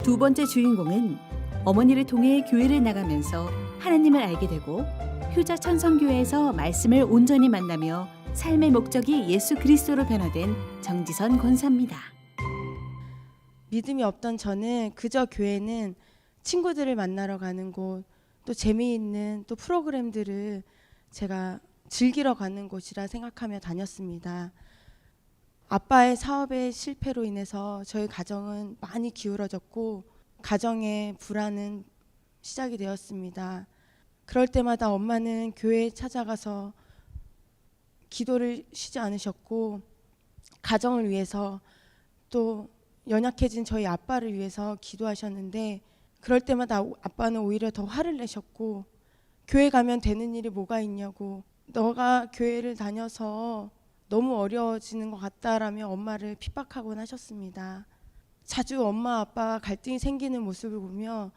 두 번째 주인공은 어머니를 통해 교회를 나가면서 하나님을 알게 되고 효자천성교회에서 말씀을 온전히 만나며 삶의 목적이 예수 그리스도로 변화된 정지선 권사입니다. 믿음이 없던 저는 그저 교회는 친구들을 만나러 가는 곳, 또 재미있는 또 프로그램들을 제가 즐기러 가는 곳이라 생각하며 다녔습니다. 아빠의 사업의 실패로 인해서 저희 가정은 많이 기울어졌고 가정의 불안은 시작이 되었습니다. 그럴 때마다 엄마는 교회에 찾아가서 기도를 쉬지 않으셨고 가정을 위해서 또 연약해진 저희 아빠를 위해서 기도하셨는데 그럴 때마다 아빠는 오히려 더 화를 내셨고 교회 가면 되는 일이 뭐가 있냐고 너가 교회를 다녀서 너무 어려워지는 것 같다라며 엄마를 핍박하곤 하셨습니다. 자주 엄마 아빠와 갈등이 생기는 모습을 보며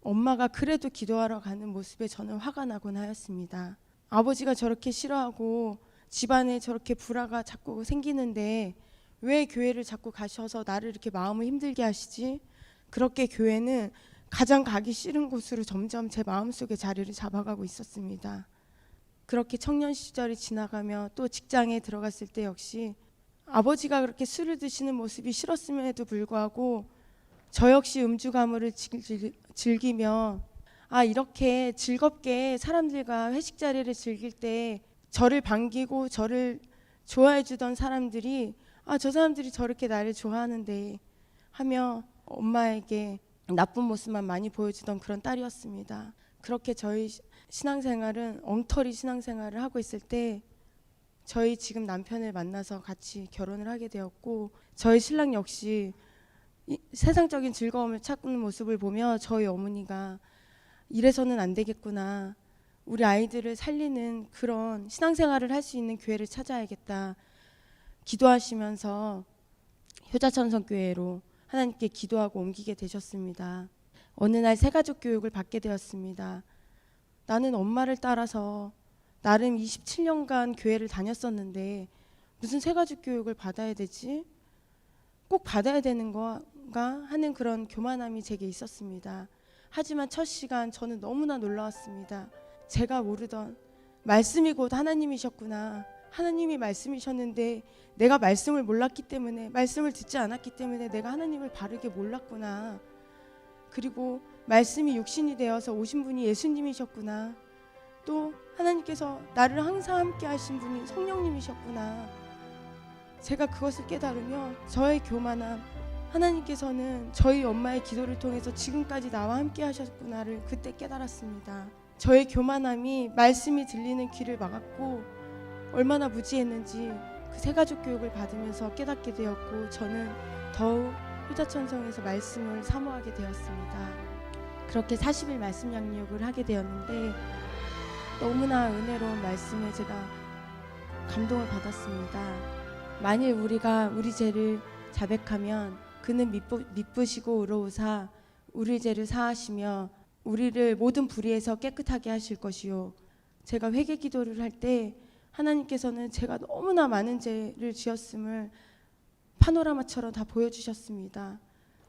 엄마가 그래도 기도하러 가는 모습에 저는 화가 나곤 하였습니다. 아버지가 저렇게 싫어하고 집안에 저렇게 불화가 자꾸 생기는데 왜 교회를 자꾸 가셔서 나를 이렇게 마음을 힘들게 하시지? 그렇게 교회는 가장 가기 싫은 곳으로 점점 제 마음속에 자리를 잡아가고 있었습니다. 그렇게 청년 시절이 지나가며 또 직장에 들어갔을 때 역시 아버지가 그렇게 술을 드시는 모습이 싫었음에도 불구하고 저 역시 음주 가무를 즐기며 이렇게 즐겁게 사람들과 회식 자리를 즐길 때 저를 반기고 저를 좋아해 주던 사람들이 저 사람들이 저렇게 나를 좋아하는데 하며 엄마에게 나쁜 모습만 많이 보여주던 그런 딸이었습니다. 그렇게 저희 신앙생활은 엉터리 신앙생활을 하고 있을 때 저희 지금 남편을 만나서 같이 결혼을 하게 되었고 저희 신랑 역시 세상적인 즐거움을 찾는 모습을 보며 저희 어머니가 이래서는 안 되겠구나. 우리 아이들을 살리는 그런 신앙생활을 할 수 있는 교회를 찾아야겠다. 기도하시면서 효자천성교회로 하나님께 기도하고 옮기게 되셨습니다. 어느 날 새가족 교육을 받게 되었습니다. 나는 엄마를 따라서 나름 27년간 교회를 다녔었는데 무슨 새가족 교육을 받아야 되지? 꼭 받아야 되는 건가 하는 그런 교만함이 제게 있었습니다. 하지만 첫 시간 저는 너무나 놀라웠습니다. 제가 모르던 말씀이 곧 하나님이셨구나. 하나님이 말씀이셨는데 내가 말씀을 몰랐기 때문에 말씀을 듣지 않았기 때문에 내가 하나님을 바르게 몰랐구나. 그리고 말씀이 육신이 되어서 오신 분이 예수님이셨구나. 또 하나님께서 나를 항상 함께 하신 분이 성령님이셨구나. 제가 그것을 깨달으며 저의 교만함, 하나님께서는 저희 엄마의 기도를 통해서 지금까지 나와 함께 하셨구나를 그때 깨달았습니다. 저의 교만함이 말씀이 들리는 귀를 막았고 얼마나 무지했는지 그 새가족 교육을 받으면서 깨닫게 되었고 저는 더욱 효자천성에서 말씀을 사모하게 되었습니다. 그렇게 40일 말씀 양육을 하게 되었는데 너무나 은혜로운 말씀에 제가 감동을 받았습니다. 만일 우리가 우리 죄를 자백하면 그는 미쁘시고 의로우사 우리 죄를 사하시며 우리를 모든 불의에서 깨끗하게 하실 것이요. 제가 회개 기도를 할 때 하나님께서는 제가 너무나 많은 죄를 지었음을 파노라마처럼 다 보여주셨습니다.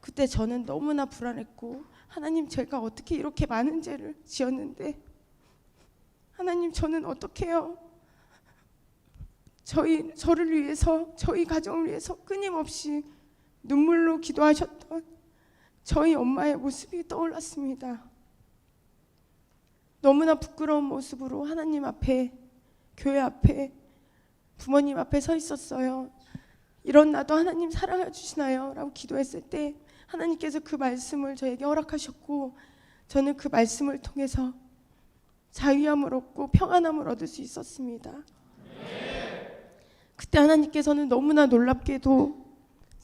그때 저는 너무나 불안했고 하나님 제가 어떻게 이렇게 많은 죄를 지었는데 하나님 저는 어떻게 해요? 저를 위해서 저희 가정을 위해서 끊임없이 눈물로 기도하셨던 저희 엄마의 모습이 떠올랐습니다. 너무나 부끄러운 모습으로 하나님 앞에 교회 앞에 부모님 앞에 서 있었어요. 이런 나도 하나님 사랑해 주시나요? 라고 기도했을 때 하나님께서 그 말씀을 저에게 허락하셨고 저는 그 말씀을 통해서 자유함을 얻고 평안함을 얻을 수 있었습니다. 그때 하나님께서는 너무나 놀랍게도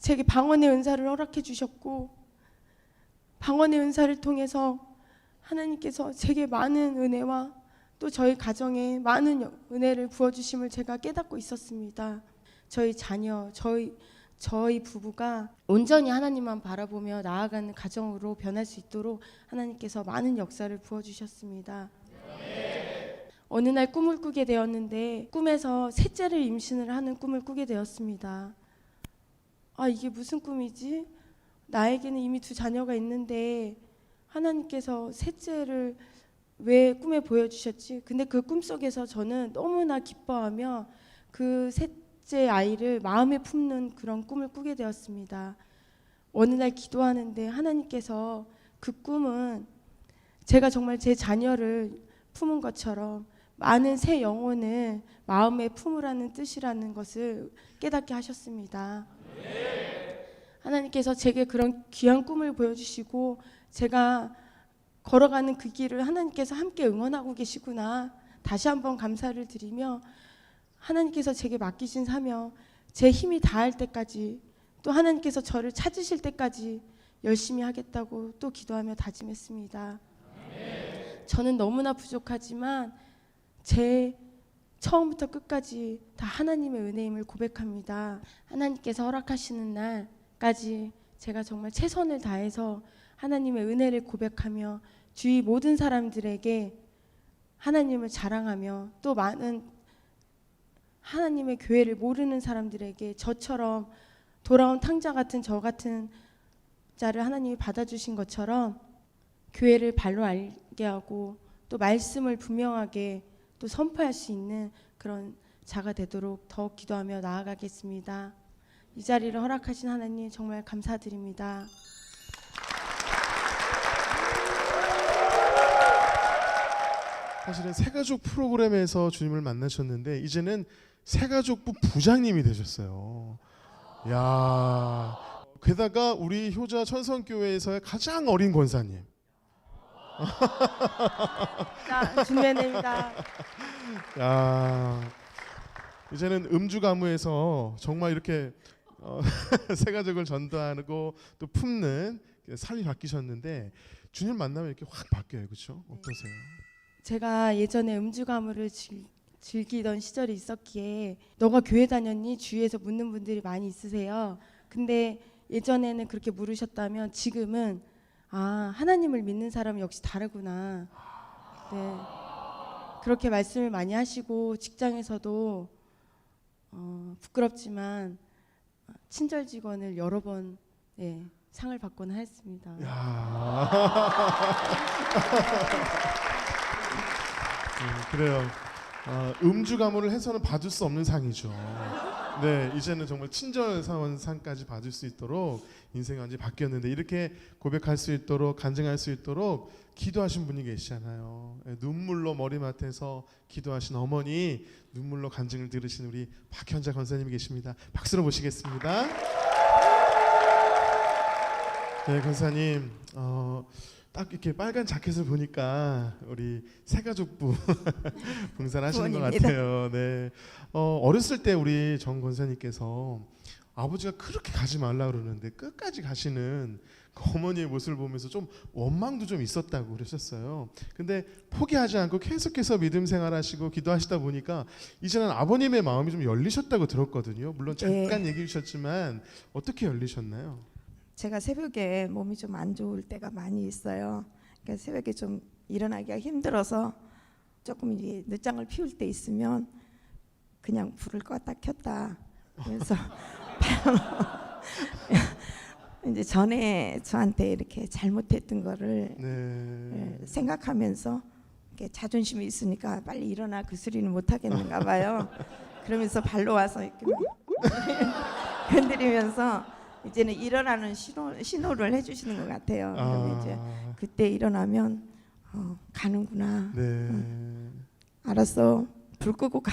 제게 방언의 은사를 허락해 주셨고 방언의 은사를 통해서 하나님께서 제게 많은 은혜와 또 저희 가정에 많은 은혜를 부어주심을 제가 깨닫고 있었습니다. 저희 자녀, 저희 부부가 온전히 하나님만 바라보며 나아가는 가정으로 변할 수 있도록 하나님께서 많은 역사를 부어주셨습니다. 어느 날 꿈을 꾸게 되었는데 꿈에서 셋째를 임신을 하는 꿈을 꾸게 되었습니다. 이게 무슨 꿈이지? 나에게는 이미 2 자녀가 있는데 하나님께서 셋째를 왜 꿈에 보여주셨지? 근데 그 꿈속에서 저는 너무나 기뻐하며 그 셋째 아이를 마음에 품는 그런 꿈을 꾸게 되었습니다. 어느 날 기도하는데 하나님께서 그 꿈은 제가 정말 제 자녀를 품은 것처럼 많은 새 영혼을 마음에 품으라는 뜻이라는 것을 깨닫게 하셨습니다. 하나님께서 제게 그런 귀한 꿈을 보여주시고 제가 걸어가는 그 길을 하나님께서 함께 응원하고 계시구나 다시 한번 감사를 드리며 하나님께서 제게 맡기신 사명 제 힘이 다할 때까지 또 하나님께서 저를 찾으실 때까지 열심히 하겠다고 또 기도하며 다짐했습니다. 저는 너무나 부족하지만 제 처음부터 끝까지 다 하나님의 은혜임을 고백합니다. 하나님께서 허락하시는 날까지 제가 정말 최선을 다해서 하나님의 은혜를 고백하며 주위 모든 사람들에게 하나님을 자랑하며 또 많은 하나님의 교회를 모르는 사람들에게 저처럼 돌아온 탕자 같은 저 같은 자를 하나님이 받아주신 것처럼 교회를 발로 알게 하고 또 말씀을 분명하게 또 선포할 수 있는 그런 자가 되도록 더욱 기도하며 나아가겠습니다. 이 자리를 허락하신 하나님 정말 감사드립니다. 사실은 새가족 프로그램에서 주님을 만나셨는데 이제는 새가족부 부장님이 되셨어요. 야, 게다가 우리 효자 천성교회에서의 가장 어린 권사님. 자, 준비해냅니다. 야, 이제는 음주가무에서 정말 이렇게 새가족을 전도하고 또 품는 삶이 바뀌셨는데 주님 만나면 이렇게 확 바뀌어요, 그렇죠? 어떠세요? 제가 예전에 음주가무를 즐기던 시절이 있었기에 너가 교회 다녔니? 주위에서 묻는 분들이 많이 있으세요. 근데 예전에는 그렇게 물으셨다면 지금은 아, 하나님을 믿는 사람은 역시 다르구나. 네, 그렇게 말씀을 많이 하시고 직장에서도 부끄럽지만 친절 직원을 여러 번 상을 받곤 했습니다. 그래요. 음주 가무를 해서는 받을 수 없는 상이죠. 네, 이제는 정말 친절사원상까지 받을 수 있도록 인생이 완전히 바뀌었는데 이렇게 고백할 수 있도록 간증할 수 있도록 기도하신 분이 계시잖아요. 눈물로 머리맡에서 기도하신 어머니, 눈물로 간증을 들으신 우리 박현자 권사님이 계십니다. 박수로 모시겠습니다. 네, 권사님, 딱 이렇게 빨간 자켓을 보니까 우리 새가족부 봉사를 하시는 것 같아요. 네, 어렸을 때 우리 정 권사님께서 아버지가 그렇게 가지 말라 그러는데 끝까지 가시는 그 어머니의 모습을 보면서 좀 원망도 좀 있었다고 그러셨어요. 근데 포기하지 않고 계속해서 믿음 생활하시고 기도하시다 보니까 이제는 아버님의 마음이 좀 열리셨다고 들었거든요. 물론 잠깐 얘기해 주셨지만 어떻게 열리셨나요? 제가 새벽에 몸이 좀 안 좋을 때가 많이 있어요. 그러니까 새벽에 좀 일어나기가 힘들어서 조금 이제 늦장을 피울 때 있으면 그냥 불을 껐다 켰다. 그래서 이제 전에 저한테 이렇게 잘못했던 거를 생각하면서 이렇게 자존심이 있으니까 빨리 일어나 그 소리는 못 하겠는가 봐요. 그러면서 발로 와서 이렇게 건드리면서 이제는 일어나는 신호를 해주시는 것 같아요. 그러면 이제 그때 일어나면 가는구나. 알았어, 불 끄고 가.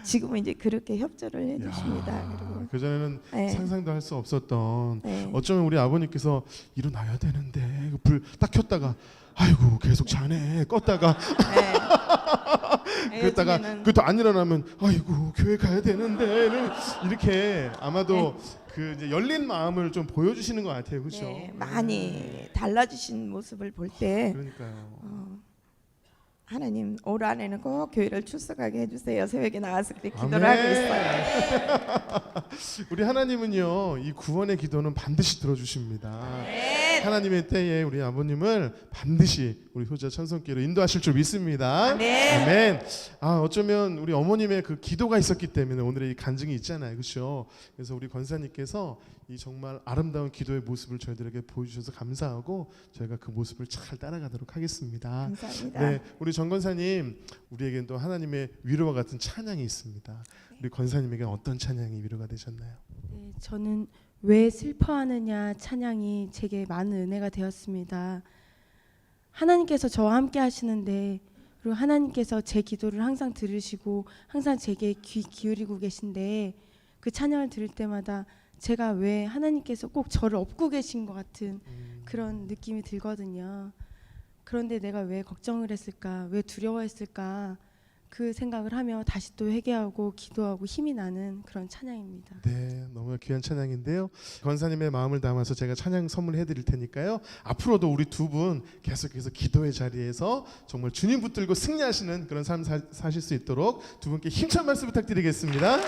지금은 이제 그렇게 협조를 해주십니다. 그리고 그 전에는 상상도 할 수 없었던 어쩌면 우리 아버님께서 일어나야 되는데 불 딱 켰다가 아이고 계속 자네 껐다가 그랬다가 그것도 안 일어나면 아이고 교회 가야 되는데 이렇게 아마도 그 이제 열린 마음을 좀 보여주시는 것 같아요, 그렇죠? 많이 달라지신 모습을 볼 때 그러니까요. 하나님 올 한해는 꼭 교회를 출석하게 해주세요. 새벽에 나와서 그렇게 기도를 하고 있어요. 우리 하나님은요 이 구원의 기도는 반드시 들어주십니다. 하나님의 때에 우리 아버님을 반드시 우리 효자 천성교회로 인도하실 줄 믿습니다. 아멘. 아멘. 어쩌면 우리 어머님의 그 기도가 있었기 때문에 오늘의 이 간증이 있잖아요, 그렇죠? 그래서 우리 권사님께서 이 정말 아름다운 기도의 모습을 저희들에게 보여주셔서 감사하고 저희가 그 모습을 잘 따라가도록 하겠습니다. 감사합니다. 네, 우리 정 권사님, 우리에겐 또 하나님의 위로와 같은 찬양이 있습니다. 우리 권사님에게 어떤 찬양이 위로가 되셨나요? 네, 저는 왜 슬퍼하느냐 찬양이 제게 많은 은혜가 되었습니다. 하나님께서 저와 함께 하시는데, 그리고 하나님께서 제 기도를 항상 들으시고 항상 제게 귀 기울이고 계신데, 그 찬양을 들을 때마다 제가 왜 하나님께서 꼭 저를 업고 계신 것 같은 그런 느낌이 들거든요. 그런데 내가 왜 걱정을 했을까, 왜 두려워했을까, 그 생각을 하며 다시 또 회개하고 기도하고 힘이 나는 그런 찬양입니다. 네, 너무 귀한 찬양인데요. 권사님의 마음을 담아서 제가 찬양 선물해 드릴 테니까요. 앞으로도 우리 두 분 계속해서 기도의 자리에서 정말 주님 붙들고 승리하시는 그런 삶 사실 수 있도록 두 분께 힘찬 말씀 부탁드리겠습니다.